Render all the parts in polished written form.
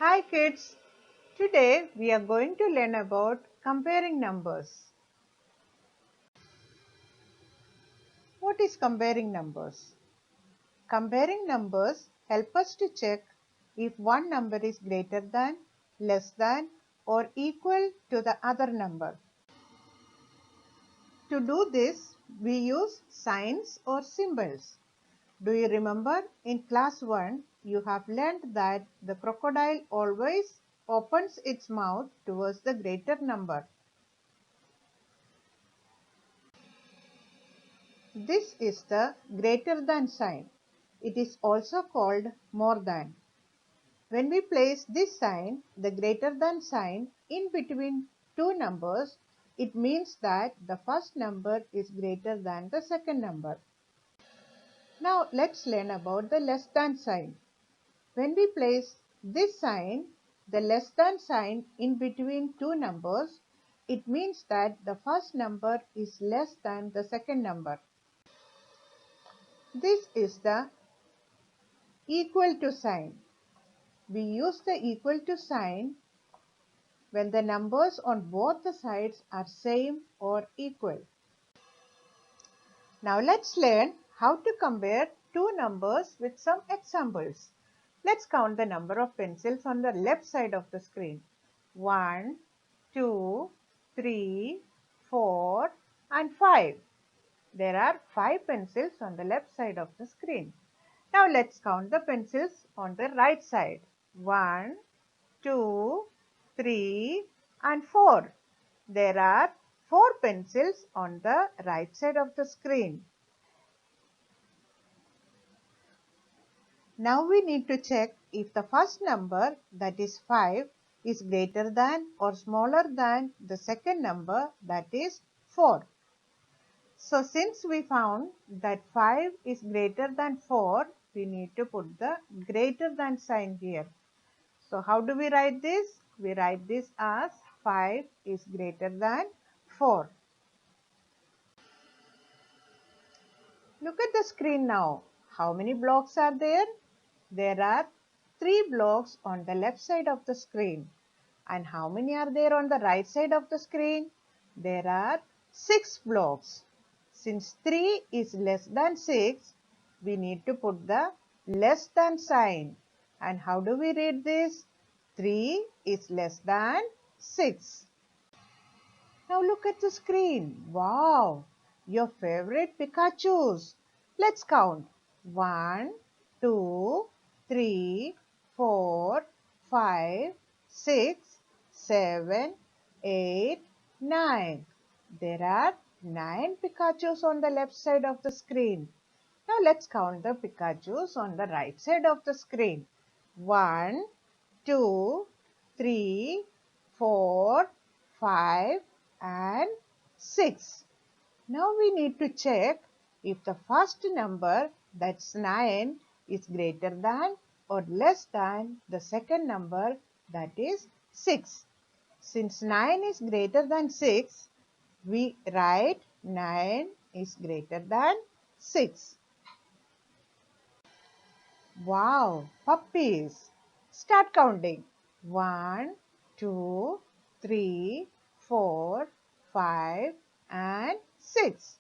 Hi kids, today we are going to learn about comparing numbers. What is comparing numbers? Comparing numbers help us to check if one number is greater than, less than or equal to the other number. To do this, we use signs or symbols. Do you remember in class 1 you have learned that the crocodile always opens its mouth towards the greater number. This is the greater than sign. It is also called more than. When we place this sign, the greater than sign, in between two numbers, it means that the first number is greater than the second number. Now let's learn about the less than sign. When we place this sign, the less than sign, in between two numbers, it means that the first number is less than the second number. This is the equal to sign. We use the equal to sign when the numbers on both the sides are same or equal. Now let's learn how to compare two numbers with some examples. Let's count the number of pencils on the left side of the screen. 1, 2, 3, 4 and 5. There are 5 pencils on the left side of the screen. Now let's count the pencils on the right side. 1, 2, 3 and 4. There are 4 pencils on the right side of the screen. Now we need to check if the first number, that is 5, is greater than or smaller than the second number, that is 4. So since we found that 5 is greater than 4, we need to put the greater than sign here. So how do we write this? We write this as 5 is greater than 4. Look at the screen now. How many blocks are there? There are 3 blocks on the left side of the screen. And how many are there on the right side of the screen? There are 6 blocks. Since 3 is less than 6, we need to put the less than sign. And how do we read this? 3 is less than 6. Now look at the screen. Wow! Your favorite Pikachus. Let's count. 1, 2, 3, 4, 5, 6, 7, 8, 9. There are 9 Pikachus on the left side of the screen. Now let's count the Pikachus on the right side of the screen. 1, 2, 3, 4, 5 and 6. Now we need to check if the first number, that's 9, is greater than or less than the second number, that is 6. Since 9 is greater than 6, we write 9 is greater than 6. Wow, puppies! Start counting. 1, 2, 3, 4, 5 and 6.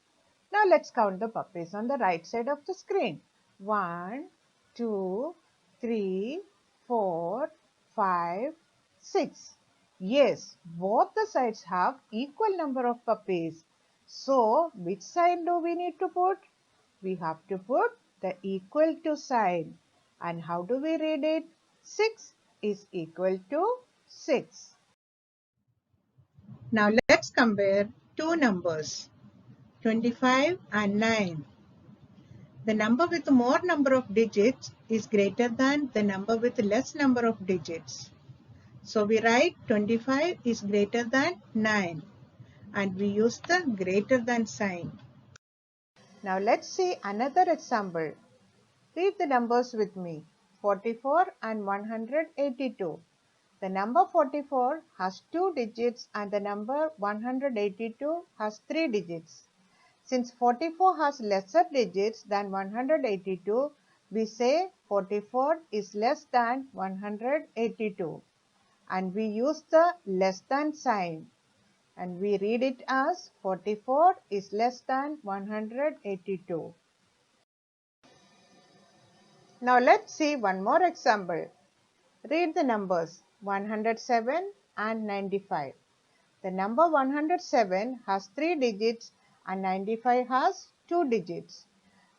Now let's count the puppies on the right side of the screen. 1, 2, 3, 4, 5, 6. Yes, both the sides have equal number of puppies. So, which sign do we need to put? We have to put the equal to sign. And how do we read it? 6 is equal to 6. Now let's compare two numbers, 25 and 9. The number with more number of digits is greater than the number with less number of digits. So we write 25 is greater than 9 and we use the greater than sign. Now let's see another example. Read the numbers with me. 44 and 182. The number 44 has 2 digits and the number 182 has 3 digits. Since 44 has lesser digits than 182, we say 44 is less than 182, and we use the less than sign, and we read it as 44 is less than 182. Now let's see one more example. Read the numbers 107 and 95. The number 107 has 3 digits and 95 has 2 digits.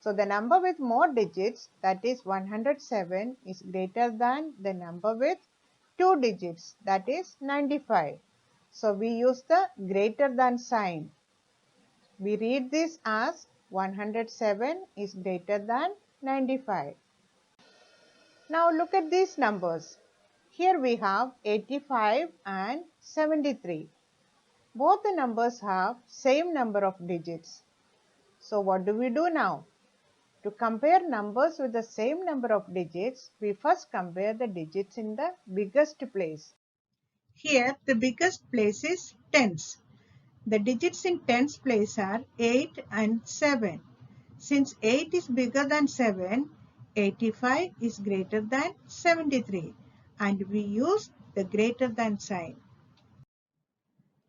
So the number with more digits, that is 107, is greater than the number with 2 digits, that is 95. So we use the greater than sign. We read this as 107 is greater than 95. Now look at these numbers. Here we have 85 and 73. Both the numbers have same number of digits. So what do we do now? To compare numbers with the same number of digits, we first compare the digits in the biggest place. Here the biggest place is tens. The digits in tens place are 8 and 7. Since 8 is bigger than 7, 85 is greater than 73, and we use the greater than sign.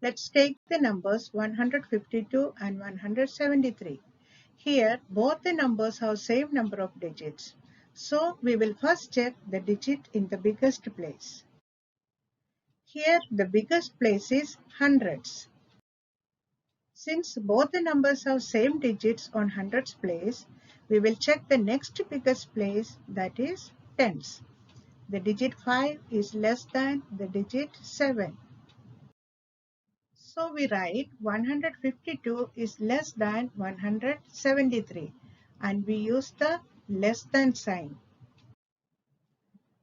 Let's take the numbers 152 and 173. Here both the numbers have same number of digits. So we will first check the digit in the biggest place. Here the biggest place is hundreds. Since both the numbers have same digits on hundreds place, we will check the next biggest place, that is tens. The digit 5 is less than the digit 7. So we write 152 is less than 173, and we use the less than sign.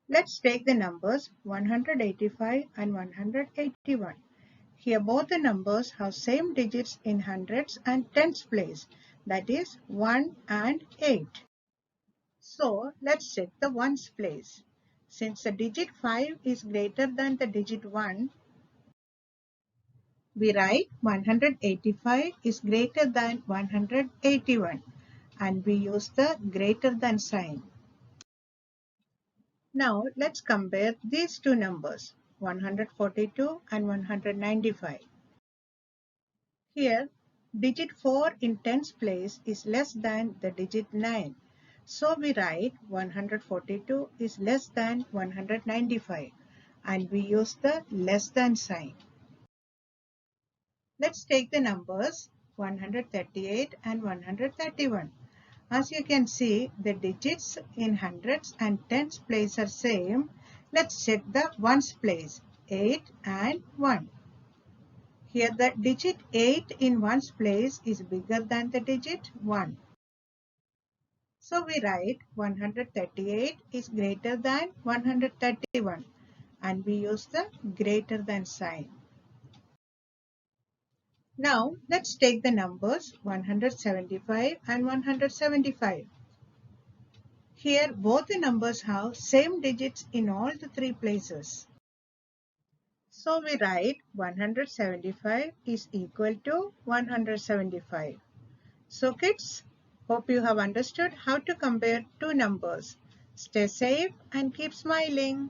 Let's take the numbers 185 and 181. Here both the numbers have same digits in hundreds and tens place, that is 1 and 8. So let's check the ones place. Since the digit 5 is greater than the digit 1, we write 185 is greater than 181, and we use the greater than sign. Now let's compare these two numbers 142 and 195. Here digit 4 in tens place is less than the digit 9. So we write 142 is less than 195, and we use the less than sign. Let's take the numbers 138 and 131. As you can see, the digits in hundreds and tens place are same. Let's check the ones place, 8 and 1. Here the digit 8 in ones place is bigger than the digit 1. So we write 138 is greater than 131, and we use the greater than sign. Now let's take the numbers 175 and 175. Here both the numbers have same digits in all the three places. So we write 175 is equal to 175. So kids, hope you have understood how to compare two numbers. Stay safe and keep smiling.